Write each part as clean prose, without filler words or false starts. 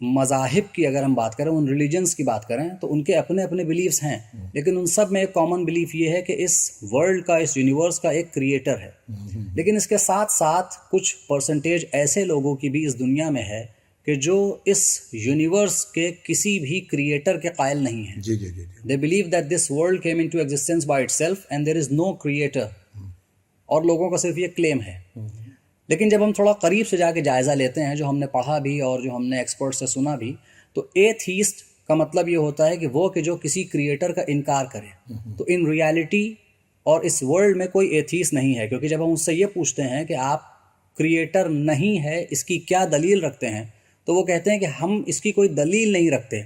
مذاہب کی اگر ہم بات کریں، ان ریلیجنس کی بات کریں، تو ان کے اپنے اپنے بلیفز ہیں، لیکن ان سب میں ایک کامن بلیف یہ ہے کہ اس ورلڈ کا، اس یونیورس کا ایک کریٹر ہے. لیکن اس کے ساتھ ساتھ کچھ پرسنٹیج ایسے لوگوں کی بھی اس دنیا میں ہے کہ جو اس یونیورس کے کسی بھی کریٹر کے قائل نہیں ہیں. جی جی جی They believe that this world came into existence by itself and there is no creator. اور لوگوں کا صرف یہ کلیم ہے. لیکن جب ہم تھوڑا قریب سے جا کے جائزہ لیتے ہیں، جو ہم نے پڑھا بھی اور جو ہم نے ایکسپرٹ سے سنا بھی، تو ایتھیسٹ کا مطلب یہ ہوتا ہے کہ وہ کہ جو کسی کریٹر کا انکار کرے. تو ان ریالٹی اور اس ورلڈ میں کوئی ایتھیسٹ نہیں ہے، کیونکہ جب ہم اس سے یہ پوچھتے ہیں کہ آپ کریٹر نہیں ہے، اس کی کیا دلیل رکھتے ہیں، تو وہ کہتے ہیں کہ ہم اس کی کوئی دلیل نہیں رکھتے،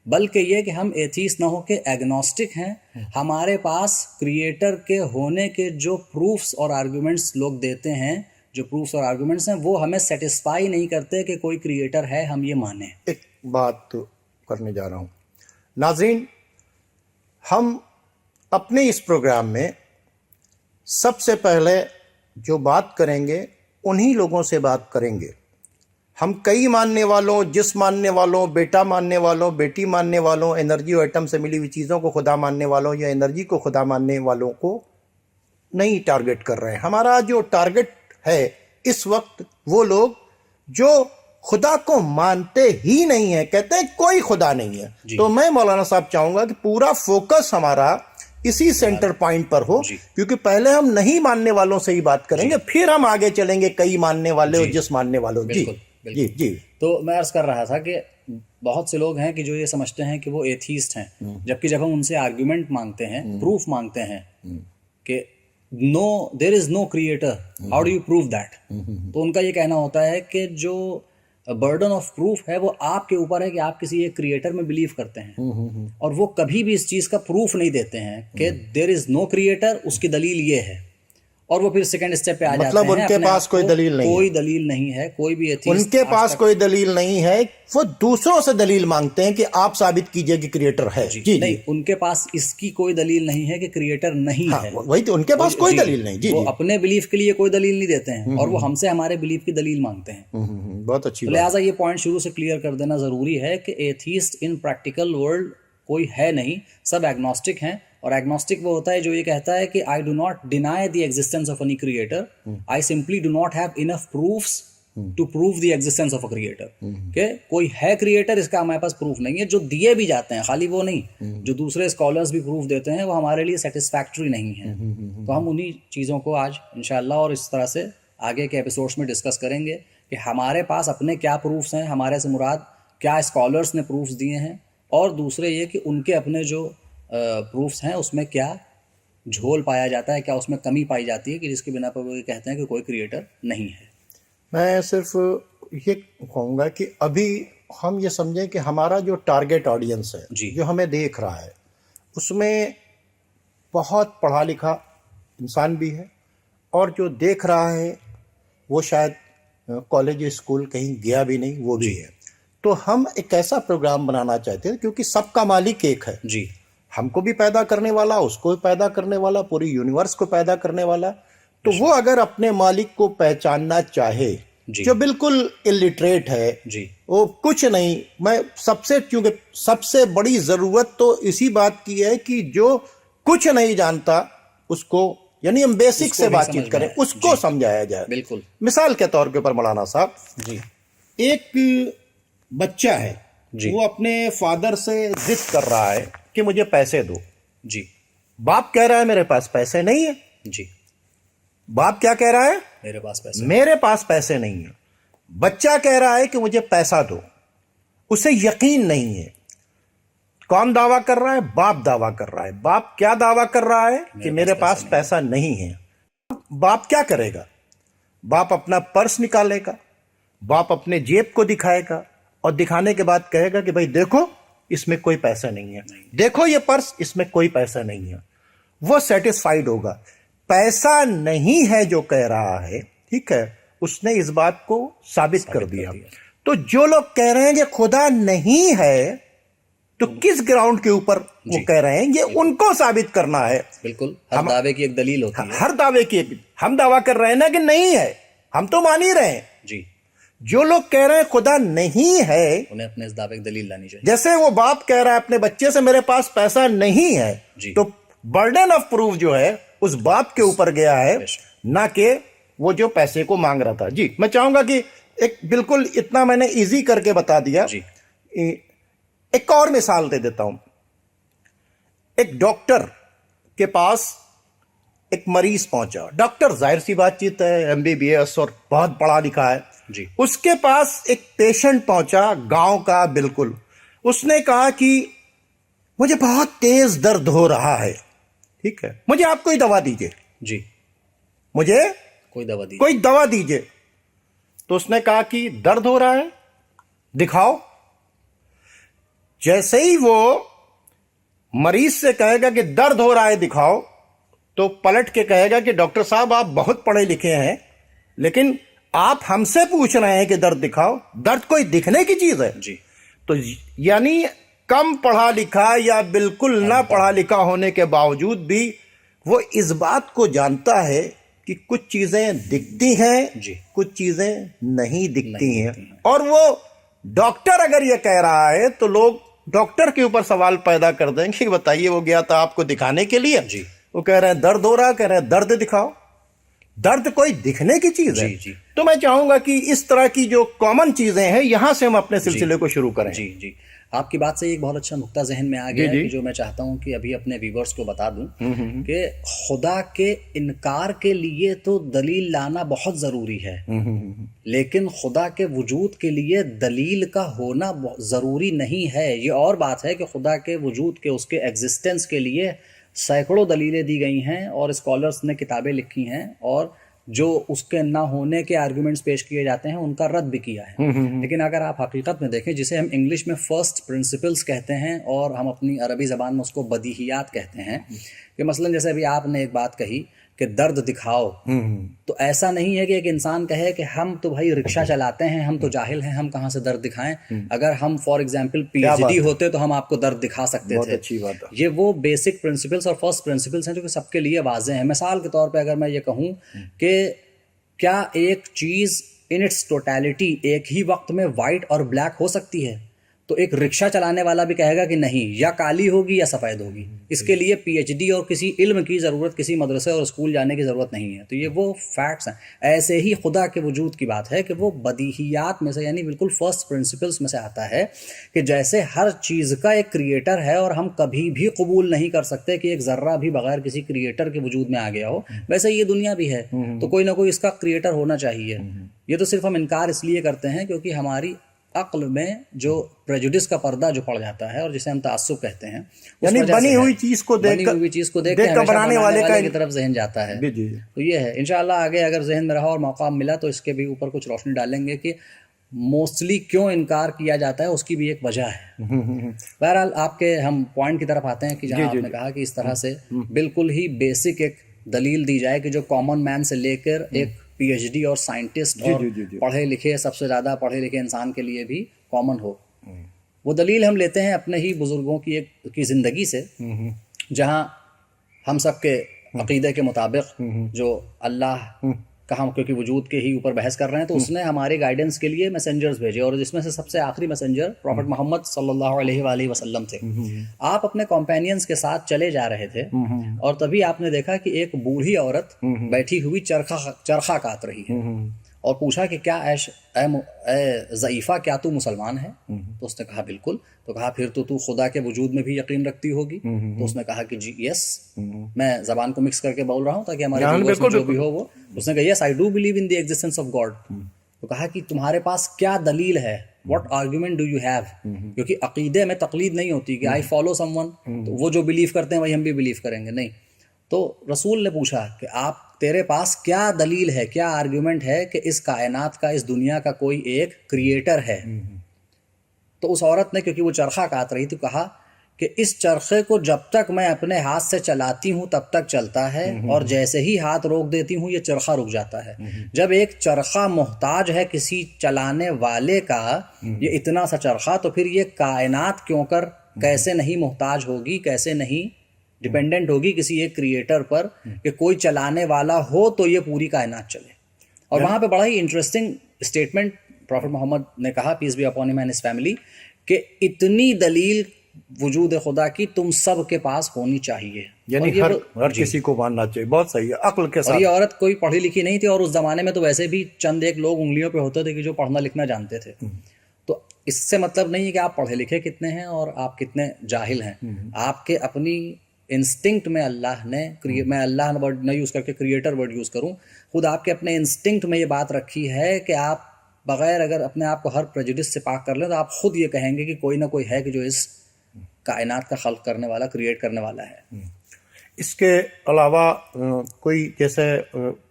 بلکہ یہ کہ ہم ایتھیسٹ نہ ہو کے ایگنوسٹک ہیں. ہمارے پاس کریٹر کے ہونے کے جو پروفس اور آرگومنٹس لوگ دیتے ہیں، جو پروفس اور آرگومنٹس ہیں، وہ ہمیں سیٹسفائی نہیں کرتے کہ کوئی کریٹر ہے، ہم یہ مانیں. ایک بات کرنے جا رہا ہوں ناظرین، ہم اپنے اس پروگرام میں سب سے پہلے جو بات کریں گے انہی لوگوں سے بات کریں گے. ہم کئی ماننے والوں، جس ماننے والوں، بیٹا ماننے والوں، بیٹی ماننے والوں، انرجی اور ایٹم سے ملی ہوئی چیزوں کو خدا ماننے والوں یا انرجی کو خدا ماننے والوں کو نہیں ٹارگٹ کر رہے ہیں. ہمارا جو ٹارگٹ ہے اس وقت وہ لوگ جو خدا کو مانتے ہی نہیں ہیں، کہتے ہیں کوئی خدا نہیں ہے. تو میں مولانا صاحب چاہوں گا کہ پورا فوکس ہمارا اسی سینٹر پوائنٹ پر ہو، کیونکہ پہلے ہم نہیں ماننے والوں سے ہی بات کریں گے، پھر ہم آگے چلیں گے کئی ماننے والے اور جس ماننے والوں. جی جی جی. تو میں عرض کر رہا تھا کہ بہت سے لوگ ہیں کہ جو یہ سمجھتے ہیں کہ وہ ایتھیسٹ ہیں، جبکہ جب ہم ان سے آرگیومنٹ مانگتے ہیں، پروف مانگتے ہیں کہ no there is no creator, how do you prove that, تو ان کا یہ کہنا ہوتا ہے کہ جو برڈن آف پروف ہے وہ آپ کے اوپر ہے کہ آپ کسی ایک کریٹر میں بلیو کرتے ہیں، اور وہ کبھی بھی اس چیز کا پروف نہیں دیتے ہیں کہ دیر از نو کریٹر، اس کی دلیل یہ ہے. اور وہ پھر سیکنڈ اسٹیپ پہ آ جاتے ہیں. مطلب ان کے پاس کوئی دلیل نہیں، کوئی دلیل نہیں ہے، کوئی بھی ایتھیسٹ ان کے پاس کوئی دلیل نہیں ہے. وہ دوسروں سے دلیل مانگتے ہیں کہ آپ ثابت کیجئے کہ کریٹر ہے. جی نہیں، ان کے پاس اس کی کوئی دلیل نہیں ہے کہ کریٹر نہیں ہے. وہی تو، ان کے پاس کوئی دلیل نہیں. جی، وہ اپنے بلیف کے لیے کوئی دلیل نہیں دیتے ہیں، اور وہ ہم سے ہمارے بلیف کی دلیل مانگتے ہیں. بہت اچھی. لہٰذا یہ پوائنٹ شروع سے کلیئر کر دینا ضروری ہے کہ ایتھیسٹ ان پریکٹیکل ورلڈ کوئی ہے نہیں، سب ایگنوسٹک ہیں. اور ایگنوسٹک وہ ہوتا ہے جو یہ کہتا ہے کہ I do not deny the existence of any creator, I simply do not have enough proofs to prove the existence of a creator. کہ کوئی ہے کریٹر، اس کا ہمارے پاس پروف نہیں ہے. جو دیے بھی جاتے ہیں، خالی وہ نہیں، جو دوسرے اسکالرز بھی پروف دیتے ہیں، وہ ہمارے لیے سیٹسفیکٹری نہیں ہیں. تو ہم انہی چیزوں کو آج انشاءاللہ اور اس طرح سے آگے کے ایپیسوڈس میں ڈسکس کریں گے کہ ہمارے پاس اپنے کیا پروفس ہیں، ہمارے سے مراد کیا اسکالرز نے پروفس دیے ہیں، اور دوسرے یہ کہ ان کے اپنے جو پروفس ہیں اس میں کیا جھول پایا جاتا ہے، کیا اس میں کمی پائی جاتی ہے کہ جس کی بنا پر وہ یہ کہتے ہیں کہ کوئی کریٹر نہیں ہے. میں صرف یہ کہوں گا کہ ابھی ہم یہ سمجھیں کہ ہمارا جو ٹارگٹ آڈینس ہے، جو ہمیں دیکھ رہا ہے، اس میں بہت پڑھا لکھا انسان بھی ہے، اور جو دیکھ رہا ہے وہ شاید کالج اسکول کہیں گیا بھی نہیں، وہ بھی ہے. تو ہم ایک ایسا پروگرام بنانا چاہتے ہیں کیونکہ سب کا مالک ایک ہے. جی، ہم کو بھی پیدا کرنے والا، اس کو بھی پیدا کرنے والا، پوری یونیورس کو پیدا کرنے والا. تو وہ اگر اپنے مالک کو پہچاننا چاہے، جو بالکل الٹریٹ ہے، وہ کچھ نہیں، میں کیونکہ سب سے بڑی ضرورت تو اسی بات کی ہے کہ جو کچھ نہیں جانتا اس کو، یعنی ہم بیسک سے بات چیت کریں، اس کو سمجھایا جائے. بالکل. مثال کے طور کے اوپر مولانا صاحب، ایک بچہ ہے، وہ اپنے فادر سے ضد کر رہا ہے کہ مجھے پیسے دو. جی. باپ کہہ رہا ہے میرے پاس پیسے نہیں ہے. جی. باپ کیا کہہ رہا ہے؟ میرے پاس پیسے نہیں ہیں. بچہ کہہ رہا ہے کہ مجھے پیسہ دو. اسے یقین نہیں ہے. کون دعویٰ کر رہا ہے؟ باپ دعویٰ کر رہا ہے. باپ کیا دعویٰ کر رہا ہے؟ کہ میرے پاس پیسہ نہیں ہے. باپ کیا کرے گا؟ باپ اپنا پرس نکالے گا، باپ اپنے جیب کو دکھائے گا، اور دکھانے کے بعد کہے گا کہ بھائی دیکھو اس میں کوئی پیسہ نہیں ہے، دیکھو یہ پرس، اس میں کوئی پیسہ نہیں ہے. وہ سیٹسفائیڈ ہوگا. پیسہ نہیں ہے جو کہہ رہا ہے، ٹھیک ہے، اس نے اس بات کو ثابت کر دیا. تو جو لوگ کہہ رہے ہیں کہ خدا نہیں ہے، تو کس گراؤنڈ کے اوپر وہ کہہ رہے ہیں؟ یہ ان کو ثابت کرنا ہے. بالکل. ہر دعوے کی ایک دلیل ہوتی ہے. ہر دعوے کی ایک، ہم دعویٰ کر رہے ہیں نا کہ نہیں ہے، ہم تو مان ہی رہے ہیں. جی. جو لوگ کہہ رہے ہیں خدا نہیں ہے, انہیں اپنے اس دعوے کی دلیل لانی چاہیے. جیسے وہ باپ کہہ رہا ہے اپنے بچے سے میرے پاس پیسہ نہیں ہے, جی. تو برڈن آف پروف جو ہے اس باپ کے اوپر گیا ہے, نہ کہ وہ جو پیسے کو مانگ رہا تھا. جی میں چاہوں گا کہ ایک بالکل اتنا میں نے ایزی کر کے بتا دیا. جی. ایک اور مثال دے دیتا ہوں. ایک ڈاکٹر کے پاس ایک مریض پہنچا. ڈاکٹر ظاہر سی بات چیت ہے, MBBS اور بہت پڑھا لکھا ہے. جی. اس کے پاس ایک پیشنٹ پہنچا گاؤں کا بالکل. اس نے کہا کہ مجھے بہت تیز درد ہو رہا ہے, ٹھیک ہے, مجھے آپ کوئی دوا دیجئے. جی. مجھے کوئی دوا دیجئے. تو اس نے کہا کہ درد ہو رہا ہے, دکھاؤ. جیسے ہی وہ مریض سے کہے گا کہ درد ہو رہا ہے دکھاؤ, تو پلٹ کے کہے گا کہ ڈاکٹر صاحب آپ بہت پڑھے لکھے ہیں, لیکن آپ ہم سے پوچھ رہے ہیں کہ درد دکھاؤ. درد کوئی دکھنے کی چیز ہے؟ جی. تو یعنی کم پڑھا لکھا یا بالکل نہ پڑھا لکھا ہونے کے باوجود بھی وہ اس بات کو جانتا ہے کہ کچھ چیزیں دکھتی ہیں, جی. کچھ چیزیں نہیں دکھتی ہیں. اور وہ ڈاکٹر اگر یہ کہہ رہا ہے تو لوگ ڈاکٹر کے اوپر سوال پیدا کر دیں گے کہ بتائیے وہ گیا تھا آپ کو دکھانے کے لیے, جی. وہ کہہ رہے ہیں درد ہو رہا, کہہ رہے ہیں درد دکھاؤ. درد کوئی دکھنے کی چیز ہے. جی. جی. تو میں چاہوں گا کہ اس طرح کی جو کامن چیزیں ہیں یہاں سے ہم اپنے سلسلے کو شروع کریں. جی. جی. آپ کی بات سے ایک بہت اچھا نقطہ ذہن میں آ گیا کہ جو میں چاہتا ہوں کہ ابھی اپنے ویورز کو بتا دوں کہ خدا کے انکار کے لیے تو دلیل لانا بہت ضروری ہے, لیکن خدا کے وجود کے لیے دلیل کا ہونا ضروری نہیں ہے. یہ اور بات ہے کہ خدا کے وجود کے, اس کے ایگزسٹنس کے لیے سینکڑوں دلیلیں دی گئی ہیں اور اسکالرز نے کتابیں لکھی ہیں, اور جو اس کے نہ ہونے کے آرگومنٹس پیش کیے جاتے ہیں ان کا رد بھی کیا ہے. لیکن اگر آپ حقیقت میں دیکھیں, جسے ہم انگلش میں فرسٹ پرنسپلز کہتے ہیں اور ہم اپنی عربی زبان میں اس کو بدیہیات کہتے ہیں, کہ مثلا جیسے ابھی آپ نے ایک بات کہی کہ درد دکھاؤ, تو ایسا نہیں ہے کہ ایک انسان کہے کہ ہم تو بھائی رکشہ چلاتے ہیں, ہم تو جاہل ہیں, ہم کہاں سے درد دکھائیں. اگر ہم فار ایگزامپل PhD ہوتے تو ہم آپ کو درد دکھا سکتے تھے. اچھی بات ہے. یہ وہ بیسک پرنسپلس اور فرسٹ پرنسپلس ہیں جو کہ سب کے لیے واضح ہیں. مثال کے طور پہ اگر میں یہ کہوں کہ کیا ایک چیز ان اٹس ٹوٹیلٹی ایک ہی وقت میں وائٹ اور بلیک ہو سکتی ہے, تو ایک رکشہ چلانے والا بھی کہے گا کہ نہیں, یا کالی ہوگی یا سفید ہوگی. اس کے لیے PhD اور کسی علم کی ضرورت, کسی مدرسے اور اسکول جانے کی ضرورت نہیں ہے. تو یہ وہ فیکٹس ہیں. ایسے ہی خدا کے وجود کی بات ہے کہ وہ بدیہیات میں سے, یعنی بالکل فرسٹ پرنسپلس میں سے آتا ہے کہ جیسے ہر چیز کا ایک کریٹر ہے اور ہم کبھی بھی قبول نہیں کر سکتے کہ ایک ذرہ بھی بغیر کسی کریٹر کے وجود میں آ گیا ہو, ویسے یہ دنیا بھی ہے, تو کوئی نہ کوئی اس کا کریٹر ہونا چاہیے. یہ تو صرف ہم انکار اس لیے کرتے ہیں کیونکہ ہماری عقل میں جو پریجوڈس کا پردہ جو پڑ جاتا ہے اور جسے ہم تعصب کہتے ہیں, یعنی بنی ہوئی چیز کو دیکھ کر بنانے والے کی طرف ذہن جاتا ہے. تو یہ ہے. انشاءاللہ آگے اگر ذہن میں رہا اور موقع ملا تو اس کے بھی اوپر کچھ روشنی ڈالیں گے کہ موسٹلی کیوں انکار کیا جاتا ہے, اس کی بھی ایک وجہ ہے. بہرحال آپ کے ہم پوائنٹ کی طرف آتے ہیں کہ جہاں آپ نے کہا کہ اس طرح سے بالکل ہی بیسک ایک دلیل دی جائے کہ جو کامن مین سے لے کر ایک PhD اور سائنٹسٹ اور پڑھے لکھے, سب سے زیادہ پڑھے لکھے انسان کے لیے بھی کامن ہو. وہ دلیل ہم لیتے ہیں اپنے ہی بزرگوں کی زندگی سے, جہاں ہم سب کے عقیدے کے مطابق جو اللہ کا ہم کیونکہ وجود کے ہی اوپر بحث کر رہے ہیں, تو اس نے ہمارے گائیڈنس کے لیے میسنجرز بھیجے, اور جس میں سے سب سے آخری میسنجر پروفٹ محمد صلی اللہ علیہ وآلہ وسلم تھے. آپ اپنے کمپینینز کے ساتھ چلے جا رہے تھے اور تبھی آپ نے دیکھا کہ ایک بوڑھی عورت بیٹھی ہوئی چرخہ کاٹ رہی ہے, اور پوچھا کہ کیا اے ضعیفہ, کیا تو مسلمان ہے؟ تو اس نے کہا بالکل. تو کہا پھر تو خدا کے وجود میں بھی یقین رکھتی ہوگی؟ تو اس نے کہا کہ جی یس, میں زبان کو مکس کر کے بول رہا ہوں تاکہ ہمارے ویورز میں جو بھی ہو وہ. اس نے کہا yes I do believe in the existence of God. تو کہا کہ تمہارے پاس کیا دلیل ہے, what argument do you have, کیونکہ عقیدے میں تقلید نہیں ہوتی کہ آئی فالو سم ون, تو وہ جو بلیو کرتے ہیں وہی ہم بھی بلیو کریں گے, نہیں. تو رسول نے پوچھا کہ تیرے پاس کیا دلیل ہے, کیا آرگیومنٹ ہے کہ اس کائنات کا, اس دنیا کا کوئی ایک کریٹر ہے؟ تو اس عورت نے, کیونکہ وہ چرخہ کاٹ رہی تھی, کہا کہ اس چرخے کو جب تک میں اپنے ہاتھ سے چلاتی ہوں تب تک چلتا ہے, اور جیسے ہی ہاتھ روک دیتی ہوں یہ چرخہ رک جاتا ہے. جب ایک چرخہ محتاج ہے کسی چلانے والے کا, یہ اتنا سا چرخہ, تو پھر یہ کائنات کیوں کر کیسے نہیں محتاج ہوگی, کیسے نہیں ڈیپینڈنٹ ہوگی کسی ایک کریٹر پر کہ کوئی چلانے والا ہو تو یہ پوری کائنات چلے. اور وہاں پہ بڑا ہی انٹرسٹنگ اسٹیٹمنٹ پروفٹ محمد نے کہا peace be upon him and his family کہ اتنی دلیل وجود خدا کی تم سب کے پاس ہونی چاہیے، یعنی ہر کسی کو ماننا چاہیے. بہت صحیح ہے، عقل کے اور ساتھ. یہ عورت کوئی پڑھی لکھی نہیں تھی، اور اس زمانے میں تو ویسے بھی چند ایک لوگ انگلیوں پہ ہوتے تھے کہ جو پڑھنا لکھنا جانتے تھے. تو اس سے مطلب نہیں ہے کہ آپ پڑھے لکھے کتنے ہیں اور آپ کتنے جاہل ہیں. آپ کے اپنی انسٹنکٹ میں اللہ نے، میں اللہ ورڈ نہ یوز کر کے کریٹر ورڈ یوز کروں، خود آپ کے اپنے انسٹنکٹ میں یہ بات رکھی ہے کہ آپ بغیر اگر اپنے آپ کو ہر پریجوڈس سے پاک کر لیں تو آپ خود یہ کہیں گے کہ کوئی نہ کوئی ہے کہ جو اس کائنات کا خلق کرنے والا، کریٹ کرنے والا ہے. اس کے علاوہ کوئی جیسے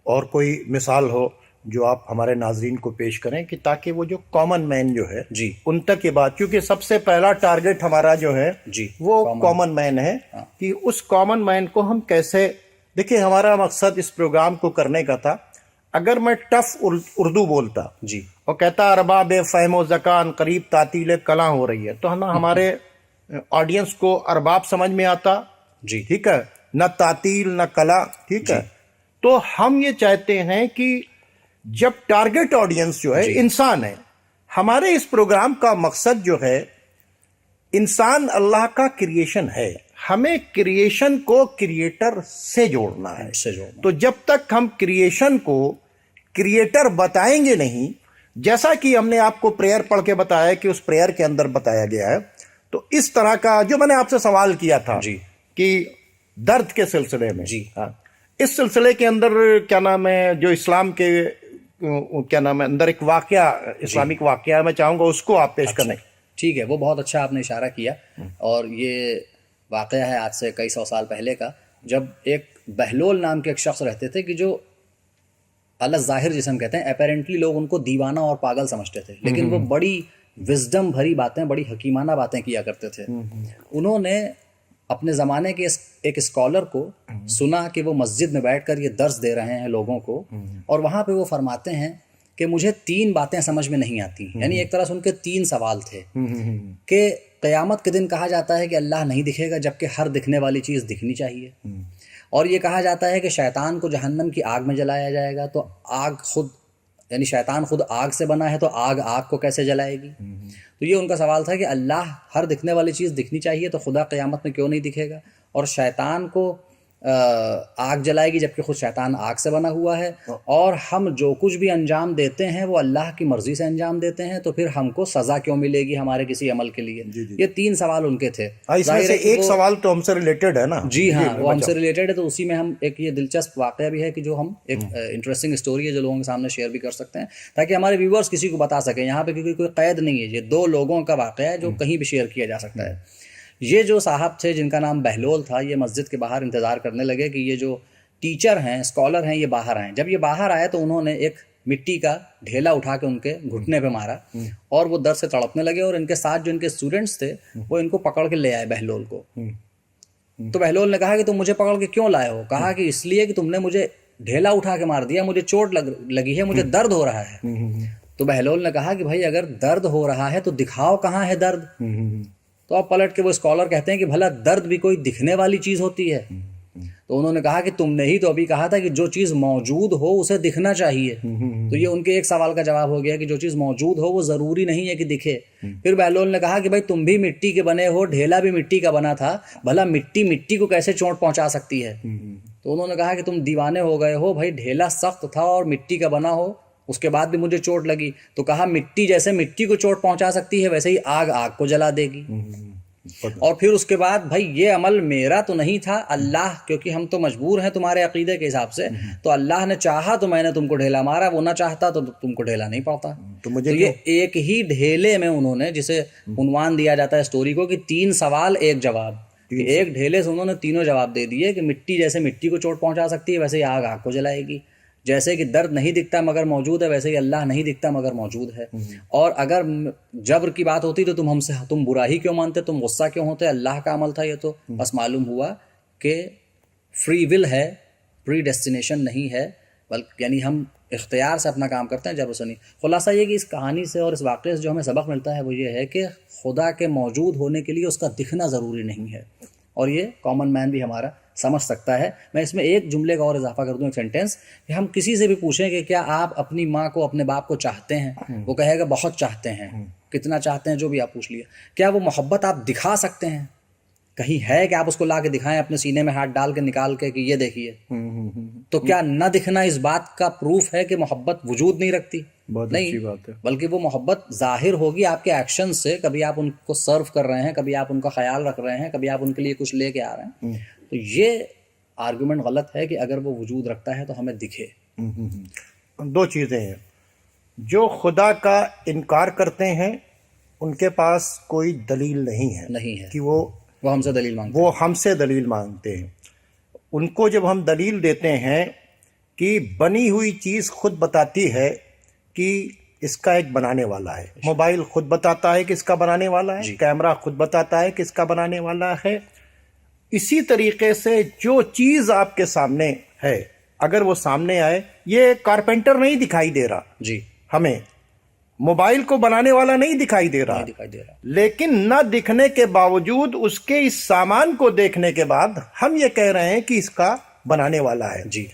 اور کوئی مثال ہو جو آپ ہمارے ناظرین کو پیش کریں کہ تاکہ وہ جو کامن مین جو ہے جی ان تک یہ بات، کیونکہ سب سے پہلا ٹارگٹ ہمارا جو ہے جی وہ کامن مین ہے کہ اس کامن مین کو ہم کیسے. دیکھیں ہمارا مقصد اس پروگرام کو کرنے کا تھا، اگر میں ٹف اردو بولتا جی اور کہتا ارباب فہم و زکان قریب تعطیل کلاں ہو رہی ہے، تو ہمارے آڈینس کو ارباب سمجھ میں آتا، جی ٹھیک ہے، نہ تعطیل نہ کلا، ٹھیک ہے. تو ہم یہ چاہتے ہیں کہ جب ٹارگٹ آڈینس جو ہے انسان ہے، ہمارے اس پروگرام کا مقصد جو ہے انسان اللہ کا کریشن ہے، ہمیں کریشن کو کریٹر سے جوڑنا ہے. تو جب تک ہم کریشن کو کریٹر بتائیں گے نہیں، جیسا کہ ہم نے آپ کو پریئر پڑھ کے بتایا کہ اس پریئر کے اندر بتایا گیا ہے، تو اس طرح کا جو میں نے آپ سے سوال کیا تھا کہ درد کے سلسلے میں، اس سلسلے کے اندر کیا نام ہے جو اسلام کے کیا نام ہے اندر ایک واقعہ، اسلامک واقعہ میں چاہوں گا اس کو آپ پیش کریں. ٹھیک ہے، وہ بہت اچھا آپ نے اشارہ کیا، اور یہ واقعہ ہے آج سے کئی سو سال پہلے کا، جب ایک بہلول نام کے ایک شخص رہتے تھے کہ جو اللہ ظاہر جسے ہم کہتے ہیں، اپیرنٹلی لوگ ان کو دیوانہ اور پاگل سمجھتے تھے، لیکن وہ بڑی وزڈم بھری باتیں، بڑی حکیمانہ باتیں کیا کرتے تھے. انہوں نے اپنے زمانے کے ایک اسکالر کو سنا کہ وہ مسجد میں بیٹھ کر یہ درس دے رہے ہیں لوگوں کو، اور وہاں پہ وہ فرماتے ہیں کہ مجھے 3 باتیں سمجھ میں نہیں آتی. یعنی ایک طرح سے ان کے 3 سوال تھے کہ قیامت کے دن کہا جاتا ہے کہ اللہ نہیں دکھے گا جبکہ ہر دکھنے والی چیز دکھنی چاہیے، اور یہ کہا جاتا ہے کہ شیطان کو جہنم کی آگ میں جلایا جائے گا، تو آگ خود، یعنی شیطان خود آگ سے بنا ہے تو آگ کو کیسے جلائے گی. تو یہ ان کا سوال تھا کہ اللہ ہر دکھنے والی چیز دکھنی چاہیے تو خدا قیامت میں کیوں نہیں دکھے گا، اور شیطان کو آگ جلائے گی جبکہ خود شیطان آگ سے بنا ہوا ہے، اور ہم جو کچھ بھی انجام دیتے ہیں وہ اللہ کی مرضی سے انجام دیتے ہیں، تو پھر ہم کو سزا کیوں ملے گی ہمارے کسی عمل کے لیے. یہ 3 سوال ان کے تھے. اس میں سے ایک سوال تو ہم سے ریلیٹڈ ہے نا. جی ہاں، وہ ہم سے ریلیٹڈ ہے، تو اسی میں ہم ایک یہ دلچسپ واقعہ بھی ہے کہ جو ہم ایک انٹرسٹنگ اسٹوری ہے جو لوگوں کے سامنے شیئر بھی کر سکتے ہیں تاکہ ہمارے ویورز کسی کو بتا سکیں. یہاں پہ کیونکہ کوئی قید نہیں ہے، یہ 2 لوگوں کا واقعہ ہے جو کہیں بھی شیئر کیا جا سکتا ہے. یہ جو صاحب تھے جن کا نام بہلول تھا، یہ مسجد کے باہر انتظار کرنے لگے کہ یہ جو ٹیچر ہیں، اسکالر ہیں، یہ باہر آئیں. جب یہ باہر آئے تو انہوں نے ایک مٹی کا ڈھیلا اٹھا کے ان کے گھٹنے پہ مارا، اور وہ درد سے تڑپنے لگے، اور ان کے ساتھ جو ان کے اسٹوڈنٹس تھے وہ ان کو پکڑ کے لے آئے بہلول کو. تو بہلول نے کہا کہ تم مجھے پکڑ کے کیوں لائے ہو؟ کہا کہ اس لیے کہ تم نے مجھے ڈھیلا اٹھا کے مار دیا، مجھے چوٹ لگی ہے، مجھے درد ہو رہا ہے. تو بہلول نے کہا کہ بھائی اگر درد ہو رہا ہے تو دکھاؤ کہاں ہے درد. تو اب پلٹ کے وہ اسکالر کہتے ہیں کہ بھلا درد بھی کوئی دکھنے والی چیز ہوتی ہے؟ تو انہوں نے کہا کہ تم نے ہی تو ابھی کہا تھا کہ جو چیز موجود ہو اسے دکھنا چاہیے. تو یہ ان کے ایک سوال کا جواب ہو گیا کہ جو چیز موجود ہو وہ ضروری نہیں ہے کہ دکھے. پھر بہلول نے کہا کہ بھائی تم بھی مٹی کے بنے ہو، ڈھیلا بھی مٹی کا بنا تھا، بھلا مٹی کو کیسے چوٹ پہنچا سکتی ہے؟ تو انہوں نے کہا کہ تم دیوانے ہو گئے ہو، بھائی ڈھیلا سخت تھا اور مٹی کا بنا ہو، اس کے بعد بھی مجھے چوٹ لگی. تو کہا مٹی جیسے مٹی کو چوٹ پہنچا سکتی ہے ویسے ہی آگ کو جلا دے گی. اور پھر اس کے بعد بھائی یہ عمل میرا تو نہیں تھا، اللہ، کیونکہ ہم تو مجبور ہیں تمہارے عقیدے کے حساب سے، تو اللہ نے چاہا تو میں نے تم کو ڈھیلا مارا، وہ نہ چاہتا تو تم کو ڈھیلا نہیں پڑتا. تو یہ ایک ہی ڈھیلے میں انہوں نے، جسے عنوان دیا جاتا ہے اسٹوری کو کہ 3 سوال 1 جواب، کہ ایک ڈھیلے سے انہوں نے تینوں جواب دے دیے کہ مٹی جیسے مٹی کو چوٹ پہنچا سکتی ہے ویسے ہی آگ کو جلائے گی، جیسے کہ درد نہیں دکھتا مگر موجود ہے ویسے ہی اللہ نہیں دکھتا مگر موجود ہے. اور اگر جبر کی بات ہوتی تو تم برا ہی کیوں مانتے، تم غصہ کیوں ہوتے، اللہ کا عمل تھا یہ تو. بس معلوم ہوا کہ فری ول ہے، پری ڈیسٹینیشن نہیں ہے، بلکہ یعنی ہم اختیار سے اپنا کام کرتے ہیں، جبر سے نہیں. خلاصہ یہ کہ اس کہانی سے اور اس واقعے سے جو ہمیں سبق ملتا ہے وہ یہ ہے کہ خدا کے موجود ہونے کے لیے اس کا دکھنا ضروری نہیں ہے، اور یہ کامن مین بھی ہمارا سمجھ سکتا ہے. میں اس میں ایک جملے کا اور اضافہ کر دوں, ایک سینٹینس, کہ ہم کسی سے بھی پوچھیں کہ کیا آپ اپنی ماں کو اپنے باپ کو چاہتے ہیں, وہ کہے گا بہت چاہتے ہیں. کتنا چاہتے ہیں جو بھی آپ پوچھ لیے. کیا وہ محبت آپ دکھا سکتے ہیں؟ کہیں ہے کہ آپ اس کو لا کے دکھائیں اپنے سینے میں ہاتھ ڈال کے نکال کے کہ یہ دیکھیے؟ تو کیا نہ دکھنا اس بات کا پروف ہے کہ محبت وجود نہیں رکھتی؟ بہت اچھی بات ہے. بلکہ وہ محبت ظاہر ہوگی آپ کے ایکشن سے. کبھی آپ ان کو سرو کر رہے ہیں, کبھی آپ ان کا خیال رکھ رہے ہیں, کبھی آپ ان کے لیے کچھ لے کے آ رہے ہیں. تو یہ آرگومنٹ غلط ہے کہ اگر وہ وجود رکھتا ہے تو ہمیں دکھے. دو چیزیں ہیں. جو خدا کا انکار کرتے ہیں ان کے پاس کوئی دلیل نہیں ہے کہ وہ ہم سے دلیل مانگتے وہ ہم سے دلیل مانگتے ہیں. ان کو جب ہم دلیل دیتے ہیں کہ بنی ہوئی چیز خود بتاتی ہے کہ اس کا ایک بنانے والا ہے, موبائل خود بتاتا ہے کہ اس کا بنانے والا ہے, کیمرہ خود بتاتا ہے کہ اس کا بنانے والا ہے, اسی طریقے سے جو چیز آپ کے سامنے ہے اگر وہ سامنے آئے, یہ کارپینٹر نہیں دکھائی دے رہا جی, ہمیں, موبائل کو بنانے والا نہیں دکھائی دے رہا, لیکن نہ دکھنے کے باوجود اس کے اس سامان کو دیکھنے کے بعد ہم یہ کہہ رہے ہیں کہ اس کا بنانے والا ہے. جی,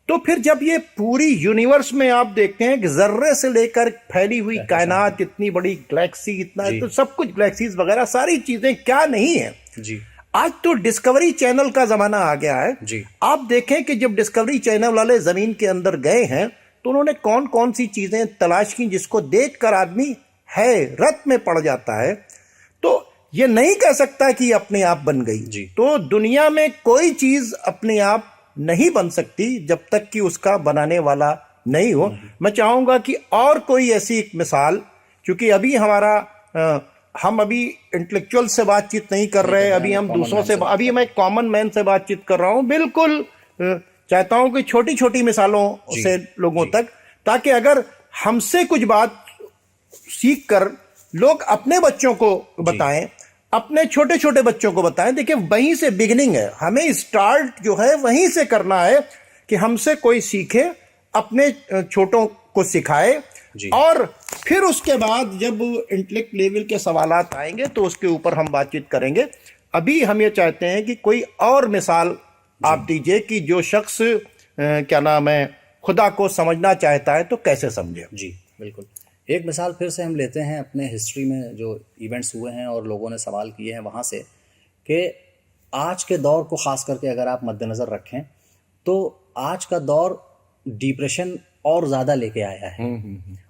تو پھر جب یہ پوری یونیورس میں آپ دیکھتے ہیں کہ ذرے سے لے کر پھیلی ہوئی کائنات, اتنی بڑی گلیکسی, اتنا تو سب کچھ گلیکسیز وغیرہ ساری چیزیں کیا نہیں ہیں. جی, آج تو ڈسکوری چینل کا زمانہ آ گیا ہے. جی, آپ دیکھیں کہ جب ڈسکوری چینل والے زمین کے اندر گئے ہیں تو انہوں نے کون کون سی چیزیں تلاش کی جس کو دیکھ کر آدمی حیرت میں پڑ جاتا ہے. تو یہ نہیں کہہ سکتا کہ یہ اپنے آپ بن گئی. جی, تو دنیا میں کوئی چیز اپنے آپ نہیں بن سکتی جب تک کہ اس کا بنانے والا نہیں ہو. میں چاہوں گا کہ اور کوئی ایسی ایک مثال, کیونکہ ابھی ہم ابھی انٹلیکچوئل سے بات چیت نہیں کر رہے, ابھی ہم دوسروں سے, ابھی میں کامن مین سے بات چیت کر رہا ہوں. بالکل چاہتا ہوں کہ چھوٹی چھوٹی مثالوں سے لوگوں تک, تاکہ اگر ہم سے کچھ بات سیکھ کر لوگ اپنے بچوں کو بتائیں, اپنے چھوٹے چھوٹے بچوں کو بتائیں. دیکھیں وہیں سے بگننگ ہے, ہمیں اسٹارٹ جو ہے وہیں سے کرنا ہے کہ ہم سے کوئی سیکھے, اپنے چھوٹوں کو سکھائے, اور پھر اس کے بعد جب انٹلیکٹ لیول کے سوالات آئیں گے تو اس کے اوپر ہم بات چیت کریں گے. ابھی ہم یہ چاہتے ہیں کہ کوئی اور مثال آپ دیجئے کہ جو شخص کیا نام ہے خدا کو سمجھنا چاہتا ہے تو کیسے سمجھے. جی بالکل. ایک مثال پھر سے ہم لیتے ہیں اپنے ہسٹری میں جو ایونٹس ہوئے ہیں اور لوگوں نے سوال کیے ہیں وہاں سے, کہ آج کے دور کو خاص کر کے اگر آپ مد نظر رکھیں تو آج کا دور ڈپریشن اور زیادہ لے کے آیا ہے.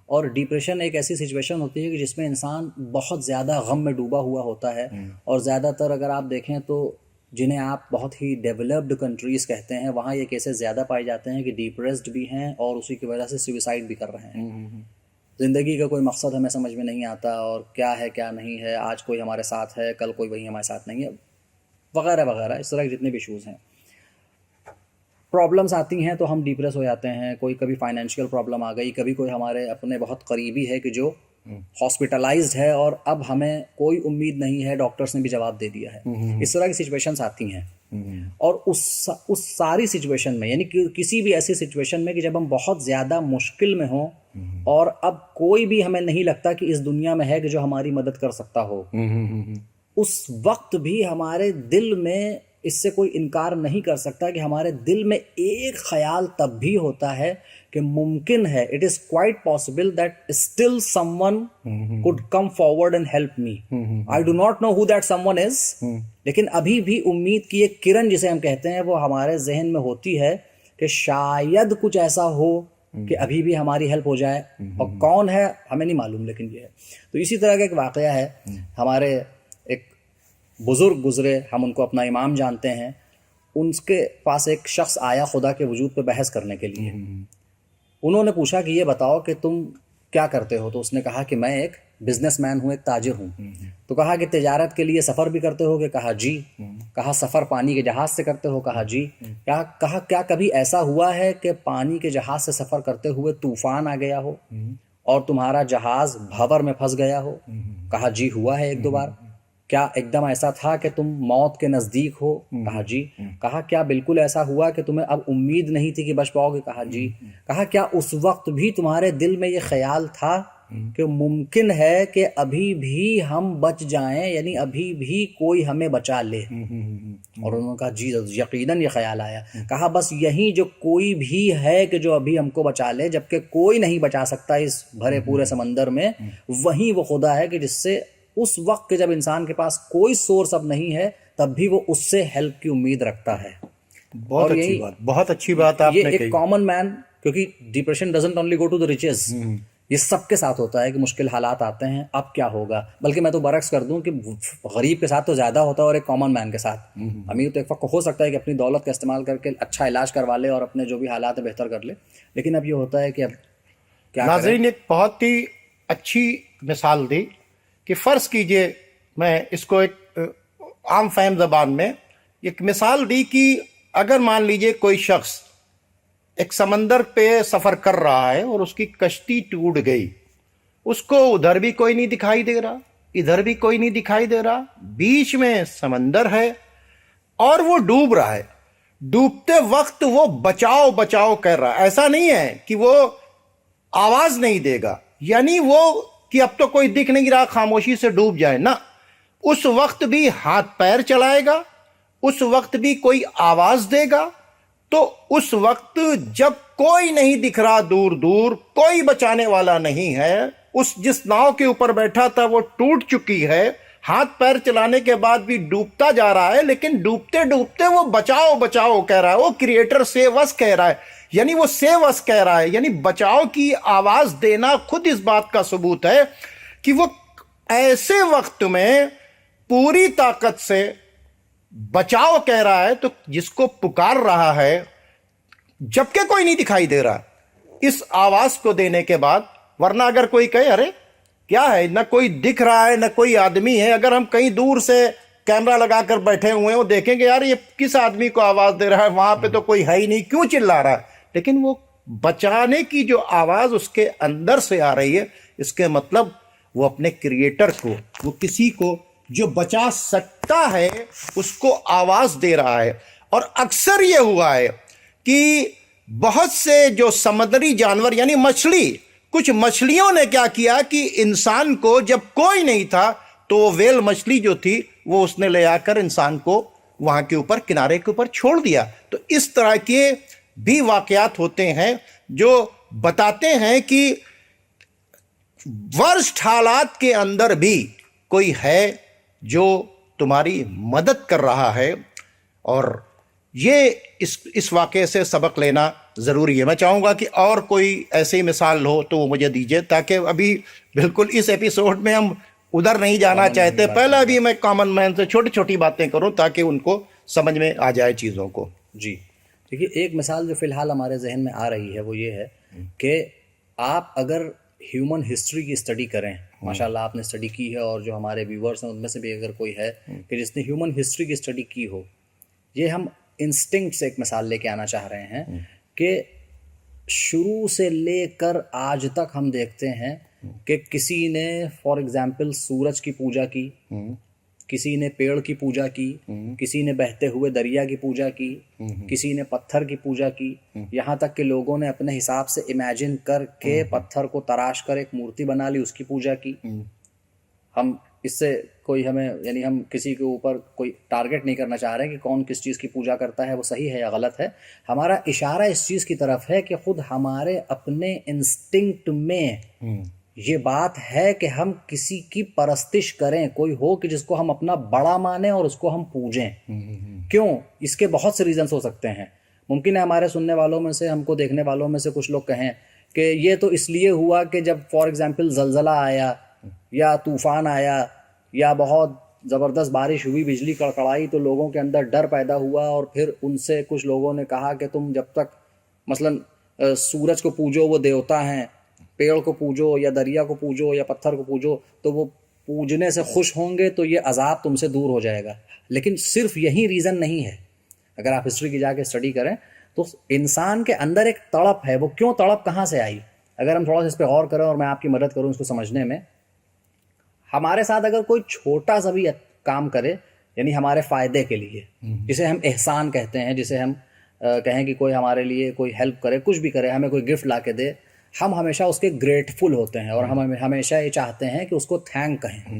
اور ڈپریشن ایک ایسی سچویشن ہوتی ہے کہ جس میں انسان بہت زیادہ غم میں ڈوبا ہوا ہوتا ہے. اور زیادہ تر اگر آپ دیکھیں تو جنہیں آپ بہت ہی ڈیولپڈ کنٹریز کہتے ہیں وہاں یہ کیسز زیادہ پائے جاتے ہیں کہ ڈپریسڈ بھی ہیں اور اسی کی وجہ سے سویسائڈ بھی کر رہے ہیں. زندگی کا کوئی مقصد ہمیں سمجھ میں نہیں آتا, اور کیا ہے کیا نہیں ہے, آج کوئی ہمارے ساتھ ہے کل کوئی وہی ہمارے ساتھ نہیں ہے, وغیرہ وغیرہ. اس طرح کے جتنے بھی ایشوز ہیں, پرابلمس آتی ہیں تو ہم ڈپریس ہو جاتے ہیں. کوئی کبھی فائنینشیل پرابلم آ گئی, کبھی کوئی ہمارے اپنے بہت قریبی ہے کہ جو ہاسپٹلائزڈ ہے اور اب ہمیں کوئی امید نہیں ہے, ڈاکٹرس نے بھی جواب دے دیا ہے. اس طرح کی سچویشنس آتی ہیں. اور اس ساری سچویشن میں, یعنی کسی بھی ایسی سچویشن میں کہ جب ہم بہت زیادہ مشکل میں ہوں اور اب کوئی بھی ہمیں نہیں لگتا کہ اس دنیا میں ہے کہ جو ہماری مدد کر سکتا ہو, اس وقت بھی ہمارے دل میں, اس سے کوئی انکار نہیں کر سکتا کہ ہمارے دل میں ایک خیال تب بھی ہوتا ہے کہ ممکن ہے, it is quite possible that still some one could come forward and help me. I do not know who that someone is, لیکن ابھی بھی امید کی ایک کرن جسے ہم کہتے ہیں وہ ہمارے ذہن میں ہوتی ہے کہ شاید کچھ ایسا ہو کہ ابھی بھی ہماری ہیلپ ہو جائے. اور کون ہے ہمیں نہیں معلوم, لیکن یہ ہے. تو اسی طرح کا ایک واقعہ ہے, ہمارے ایک بزرگ گزرے, ہم ان کو اپنا امام جانتے ہیں. ان کے پاس ایک شخص آیا خدا کے وجود پہ بحث کرنے کے لیے. انہوں نے پوچھا کہ یہ بتاؤ کہ تم کیا کرتے ہو؟ تو اس نے کہا کہ میں ایک بزنس مین ہوں, ایک تاجر ہوں. تو کہا کہ تجارت کے لیے سفر بھی کرتے ہو گے؟ کہا جی. کہا سفر پانی کے جہاز سے کرتے ہو؟ کہا جی. کہا کیا کبھی ایسا ہوا ہے کہ پانی کے جہاز سے سفر کرتے ہوئے طوفان آ گیا ہو اور تمہارا جہاز بھنور میں پھنس گیا ہو؟ کہا جی ہوا ہے ایک دو بار. کیا ایک دم ایسا تھا کہ تم موت کے نزدیک ہو؟ کہا جی. کہا کیا بالکل ایسا ہوا کہ تمہیں اب امید نہیں تھی کہ بچ پاؤ گے؟ کہا جی. کہا کیا اس وقت بھی تمہارے دل میں یہ خیال تھا کہ ممکن ہے کہ ابھی بھی ہم بچ جائیں، یعنی ابھی بھی کوئی ہمیں بچا لے. اور انہوں نے کہا جی یقیناً یہ خیال آیا. کہا بس یہی جو کوئی بھی ہے کہ جو ابھی ہم کو بچا لے، جبکہ کوئی نہیں بچا سکتا اس بھرے پورے سمندر میں، وہی وہ خدا ہے کہ جس سے اس وقت کہ جب انسان کے پاس کوئی سورس اب نہیں ہے تب بھی وہ اس سے ہیلپ کی امید رکھتا ہے. بہت اچھی بات، بہت اچھی بات آپ یہ نے ایک کہی. کامن مین، کیونکہ depression doesn't only go to the riches, یہ سب کے ساتھ ہوتا ہے کہ مشکل حالات آتے ہیں، اب کیا ہوگا. بلکہ میں تو برعکس کر دوں کہ غریب کے ساتھ تو زیادہ ہوتا ہے اور ایک کامن مین کے ساتھ. امیر تو ایک وقت ہو سکتا ہے کہ اپنی دولت کا استعمال کر کے اچھا علاج کروا لے اور اپنے جو بھی حالات ہیں بہتر کر لے، لیکن اب یہ ہوتا ہے کہ اب کیا کریں. ناظرین ایک بہت ہی اچھی مثال دی کہ فرض کیجئے، میں اس کو ایک عام فہم زبان میں ایک مثال دی کہ اگر مان لیجئے کوئی شخص ایک سمندر پہ سفر کر رہا ہے اور اس کی کشتی ٹوٹ گئی، اس کو ادھر بھی کوئی نہیں دکھائی دے رہا، ادھر بھی کوئی نہیں دکھائی دے رہا، بیچ میں سمندر ہے اور وہ ڈوب رہا ہے. ڈوبتے وقت وہ بچاؤ بچاؤ کر رہا ہے. ایسا نہیں ہے کہ وہ آواز نہیں دے گا، یعنی وہ کہ اب تو کوئی دکھ نہیں رہا، خاموشی سے ڈوب جائے نہ. اس وقت بھی ہاتھ پیر چلائے گا، اس وقت بھی کوئی آواز دے گا. تو اس وقت جب کوئی نہیں دکھ رہا، دور دور کوئی بچانے والا نہیں ہے، اس جس ناؤ کے اوپر بیٹھا تھا وہ ٹوٹ چکی ہے، ہاتھ پیر چلانے کے بعد بھی ڈوبتا جا رہا ہے، لیکن ڈوبتے ڈوبتے وہ بچاؤ بچاؤ کہہ رہا ہے. وہ کریٹر سیو اس کہہ رہا ہے، یعنی وہ سیو اس کہہ رہا ہے. یعنی بچاؤ کی آواز دینا خود اس بات کا ثبوت ہے کہ وہ ایسے وقت میں پوری طاقت سے بچاؤ کہہ رہا ہے، تو جس کو پکار رہا ہے جبکہ کوئی نہیں دکھائی دے رہا، اس آواز کو دینے کے بعد. ورنہ اگر کوئی کہے ارے کیا ہے، نہ کوئی دکھ رہا ہے نہ کوئی آدمی ہے، اگر ہم کہیں دور سے کیمرہ لگا کر بیٹھے ہوئے ہیں وہ دیکھیں گے یار یہ کس آدمی کو آواز دے رہا ہے، وہاں پہ تو کوئی ہے ہی نہیں، کیوں چلا رہا ہے. لیکن وہ بچانے کی جو آواز اس کے اندر سے آ رہی ہے، اس کے مطلب وہ اپنے کریٹر کو، وہ کسی کو جو بچا سکتا ہے اس کو آواز دے رہا ہے. اور اکثر یہ ہوا ہے کہ بہت سے جو سمندری جانور یعنی مچھلی، کچھ مچھلیوں نے کیا کیا کہ انسان کو جب کوئی نہیں تھا تو وہ ویل مچھلی جو تھی وہ اس نے لے آ کر انسان کو وہاں کے اوپر کنارے کے اوپر چھوڑ دیا. تو اس طرح کے بھی واقعات ہوتے ہیں جو بتاتے ہیں کہ ورسٹ حالات کے اندر بھی کوئی ہے جو تمہاری مدد کر رہا ہے. اور یہ اس واقعے سے سبق لینا ضروری ہے. میں چاہوں گا کہ اور کوئی ایسی مثال ہو تو وہ مجھے دیجئے، تاکہ ابھی بالکل اس ایپیسوڈ میں ہم ادھر نہیں جانا چاہتے. پہلے بھی میں کامن مین سے چھوٹی چھوٹی باتیں کروں تاکہ ان کو سمجھ میں آ جائے چیزوں کو. جی دیکھیے، ایک مثال جو فی الحال ہمارے ذہن میں آ رہی ہے وہ یہ ہے کہ آپ اگر ہیومن ہسٹری کی اسٹڈی کریں، ماشاء اللہ آپ نے اسٹڈی کی ہے، اور جو ہمارے ویورز ہیں ان میں سے بھی اگر کوئی ہے کہ جس نے ہیومن ہسٹری کی اسٹڈی کی ہو، یہ ہم انسٹنکٹ سے ایک مثال لے کے آنا چاہ رہے ہیں کہ شروع سے لے کر آج تک ہم دیکھتے ہیں کہ کسی نے فار ایگزامپل سورج کی پوجا کی، کسی نے پیڑ کی پوجا کی، کسی نے بہتے ہوئے دریا کی پوجا کی، کسی نے پتھر کی پوجا کی، یہاں تک کہ لوگوں نے اپنے حساب سے امیجن کر کے پتھر کو تراش کر ایک مورتی بنا لی، اس کی پوجا کی. ہم اس سے کوئی ہمیں یعنی ہم کسی کے اوپر کوئی ٹارگٹ نہیں کرنا چاہ رہے کہ کون کس چیز کی پوجا کرتا ہے وہ صحیح ہے یا غلط ہے. ہمارا اشارہ اس چیز کی طرف ہے کہ خود ہمارے اپنے انسٹنکٹ میں یہ بات ہے کہ ہم کسی کی پرستش کریں، کوئی ہو کہ جس کو ہم اپنا بڑا مانیں اور اس کو ہم پوجیں. کیوں؟ اس کے بہت سے ریزنز ہو سکتے ہیں. ممکن ہے ہمارے سننے والوں میں سے، ہم کو دیکھنے والوں میں سے کچھ لوگ کہیں کہ یہ تو اس لیے ہوا کہ جب فار ایگزامپل زلزلہ آیا یا طوفان آیا یا بہت زبردست بارش ہوئی، بجلی کڑکڑائی، تو لوگوں کے اندر ڈر پیدا ہوا، اور پھر ان سے کچھ لوگوں نے کہا کہ تم جب تک مثلا سورج کو پوجو وہ دیوتا ہیں، پیڑ کو پوجو یا دریا کو پوجو یا پتھر کو پوجو تو وہ پوجنے سے خوش ہوں گے، تو یہ عذاب تم سے دور ہو جائے گا. لیکن صرف یہی ریزن نہیں ہے. اگر آپ ہسٹری کی جا کے اسٹڈی کریں تو انسان کے اندر ایک تڑپ ہے. وہ کیوں تڑپ کہاں سے آئی؟ اگر ہم تھوڑا سا اس پہ غور کریں اور میں آپ کی مدد کروں اس کو سمجھنے میں، ہمارے ساتھ اگر کوئی چھوٹا سا بھی کام کرے یعنی ہمارے فائدے کے لیے، جسے ہم احسان کہتے ہیں، جسے ہم کہیں کہ کوئی ہمارے لیے کوئی ہیلپ کرے، کچھ بھی کرے، ہمیں کوئی گفٹ لا کے دے، ہم ہمیشہ اس کے گریٹفل ہوتے ہیں اور ہم ہمیشہ یہ چاہتے ہیں کہ اس کو تھینک کہیں.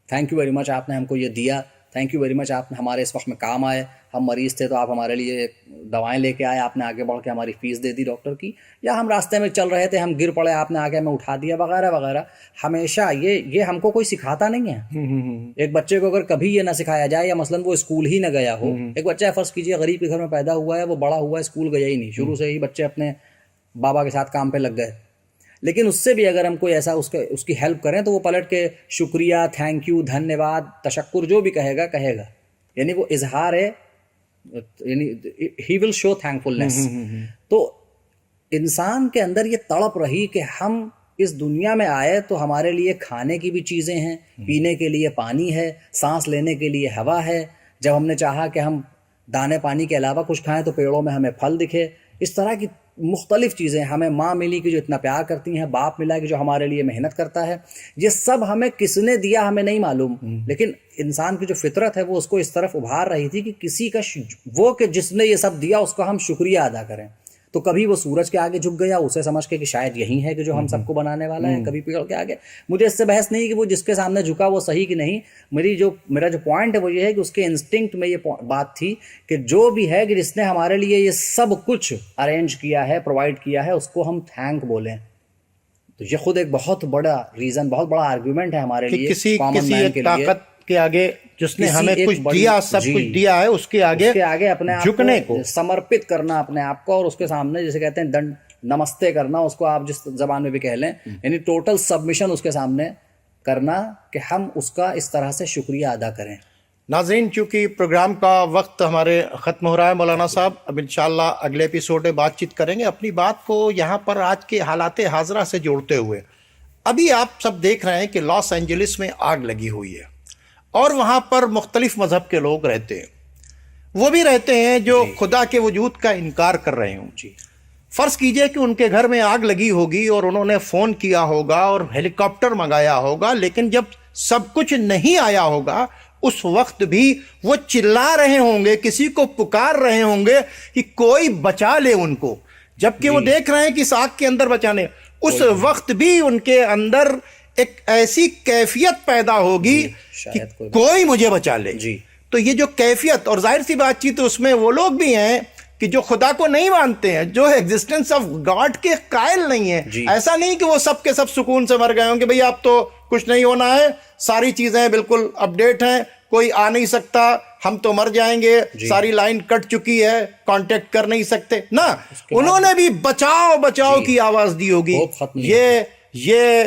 تھینک یو ویری مچ، آپ نے ہم کو یہ دیا، تھینک یو ویری مچ، آپ نے ہمارے اس وقت میں کام آئے، ہم مریض تھے تو آپ ہمارے لیے دوائیں لے کے آئے، آپ نے آگے بڑھ کے ہماری فیس دے دی ڈاکٹر کی، یا ہم راستے میں چل رہے تھے ہم گر پڑے، آپ نے آگے ہمیں اٹھا دیا، وغیرہ وغیرہ. ہمیشہ یہ ہم کو کوئی سکھاتا نہیں ہے. ایک بچے کو اگر کبھی یہ نہ سکھایا جائے، یا مثلاً وہ اسکول ہی نہ گیا ہو، ایک بچہ فرض کیجیے غریب کے گھر میں پیدا ہوا ہے، وہ بڑا ہوا ہے، اسکول گیا ہی نہیں، شروع سے ہی بچے اپنے بابا کے ساتھ کام پہ لگ گئے، لیکن اس سے بھی اگر ہم کوئی ایسا اس کی ہیلپ کریں تو وہ پلٹ کے شکریہ، تھینک یو، دھنیہ واد، تشکر جو بھی کہے گا، یعنی وہ اظہار ہے، یعنی ہی ول شو تھینکفلنس. تو انسان کے اندر یہ تڑپ رہی کہ ہم اس دنیا میں آئے تو ہمارے لیے کھانے کی بھی چیزیں ہیں، پینے کے لیے پانی ہے، سانس لینے کے لیے ہوا ہے. جب ہم نے چاہا کہ ہم دانے پانی کے علاوہ کچھ کھائیں تو پیڑوں میں ہمیں پھل دکھے. اس طرح کی مختلف چیزیں، ہمیں ماں ملی کہ جو اتنا پیار کرتی ہیں، باپ ملا کہ جو ہمارے لیے محنت کرتا ہے. یہ سب ہمیں کس نے دیا ہمیں نہیں معلوم، لیکن انسان کی جو فطرت ہے وہ اس کو اس طرف ابھار رہی تھی کہ کسی کا وہ کہ جس نے یہ سب دیا اس کا ہم شکریہ ادا کریں. تو کبھی وہ سورج کے آگے جھک گیا اسے سمجھ کے کہ شاید یہی ہے کہ جو ہم سب کو بنانے والا ہے، کبھی پیڑ کے آگے. مجھے اس سے بحث نہیں کہ وہ جس کے سامنے جھکا وہ صحیح کہ نہیں، میرا جو پوائنٹ ہے وہ یہ ہے کہ اس کے انسٹنکٹ میں یہ بات تھی کہ جو بھی ہے کہ جس نے ہمارے لیے یہ سب کچھ ارینج کیا ہے، پرووائڈ کیا ہے، اس کو ہم تھینک بولیں. تو یہ خود ایک بہت بڑا ریزن، بہت بڑا آرگیومنٹ ہے ہمارے لیے کسی کامن مین کے لیے. طاقت کے آگے جس نے ہمیں کچھ دیا، سب کچھ دیا ہے، اس کے آگے اپنے آپ جھکنے کو، سمرپت کرنا اپنے آپ کو، اور اس کے سامنے جسے کہتے ہیں دنڈ نمستے کرنا، اس کو آپ جس زبان میں بھی کہہ لیں، یعنی ٹوٹل سبمیشن اس کے سامنے کرنا کہ ہم اس کا اس طرح سے شکریہ ادا کریں. ناظرین، چونکہ پروگرام کا وقت ہمارے ختم ہو رہا ہے مولانا صاحب، اب انشاءاللہ اگلے ایپیسوڈ میں بات چیت کریں گے اپنی بات کو یہاں پر آج کے حالات حاضرہ سے جوڑتے ہوئے. ابھی آپ سب دیکھ رہے ہیں کہ لاس اینجلس میں آگ لگی ہوئی ہے اور وہاں پر مختلف مذہب کے لوگ رہتے ہیں. وہ بھی رہتے ہیں جو خدا کے وجود کا انکار کر رہے ہوں. فرض کیجئے کہ ان کے گھر میں آگ لگی ہوگی اور انہوں نے فون کیا ہوگا اور ہیلی کاپٹر منگایا ہوگا، لیکن جب سب کچھ نہیں آیا ہوگا اس وقت بھی وہ چلا رہے ہوں گے، کسی کو پکار رہے ہوں گے کہ کوئی بچا لے ان کو، جبکہ وہ دیکھ رہے ہیں کہ اس آگ کے اندر بچانے. اس وقت بھی ان کے اندر ایک ایسی کیفیت پیدا ہوگی کہ کوئی مجھے بچا لے. تو یہ جو کیفیت، اور ظاہر سی بات چیت اس میں وہ لوگ بھی ہیں کہ جو خدا کو نہیں مانتے ہیں، جو ایگزسٹنس آف گاڈ کے قائل نہیں ہیں. ایسا نہیں کہ وہ سب کے سب سکون سے مر گئے ہوں کہ بھئی اب تو کچھ نہیں ہونا ہے، ساری چیزیں بالکل اپڈیٹ ہیں، کوئی آ نہیں سکتا، ہم تو مر جائیں گے، ساری لائن کٹ چکی ہے، کانٹیکٹ کر نہیں سکتے. نہ، انہوں نے بھی بچاؤ بچاؤ کی آواز دی ہوگی. یہ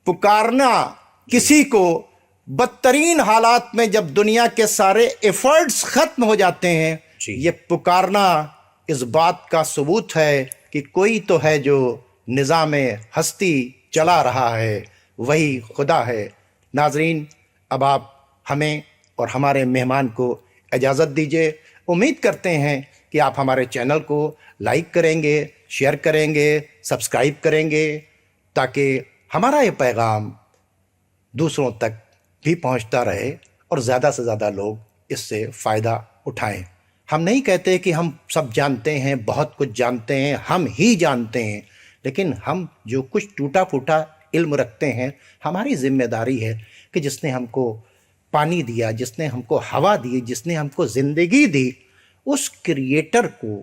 پکارنا کسی کو بدترین حالات میں جب دنیا کے سارے ایفرٹس ختم ہو جاتے ہیں، یہ پکارنا اس بات کا ثبوت ہے کہ کوئی تو ہے جو نظام ہستی چلا رہا ہے، وہی خدا ہے. ناظرین، اب آپ ہمیں اور ہمارے مہمان کو اجازت دیجیے. امید کرتے ہیں کہ آپ ہمارے چینل کو لائک کریں گے، شیئر کریں گے، سبسکرائب کریں گے، تاکہ ہمارا یہ پیغام دوسروں تک بھی پہنچتا رہے اور زیادہ سے زیادہ لوگ اس سے فائدہ اٹھائیں. ہم نہیں کہتے کہ ہم سب جانتے ہیں، بہت کچھ جانتے ہیں، ہم ہی جانتے ہیں، لیکن ہم جو کچھ ٹوٹا پھوٹا علم رکھتے ہیں، ہماری ذمہ داری ہے کہ جس نے ہم کو پانی دیا، جس نے ہم کو ہوا دی، جس نے ہم کو زندگی دی، اس کریٹر کو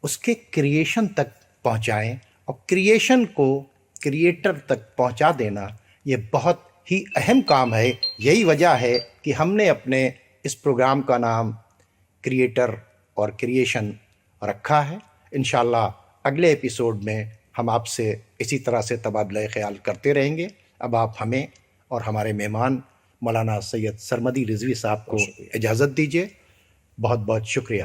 اس کے کریشن تک پہنچائیں، اور کریشن کو کریٹر تک پہنچا دینا یہ بہت ہی اہم کام ہے. یہی وجہ ہے کہ ہم نے اپنے اس پروگرام کا نام کریٹر اور کریشن رکھا ہے. انشاءاللہ اگلے ایپیسوڈ میں ہم آپ سے اسی طرح سے تبادلہ خیال کرتے رہیں گے. اب آپ ہمیں اور ہمارے مہمان مولانا سید سرمدی رضوی صاحب کو اجازت دیجیے. بہت بہت شکریہ.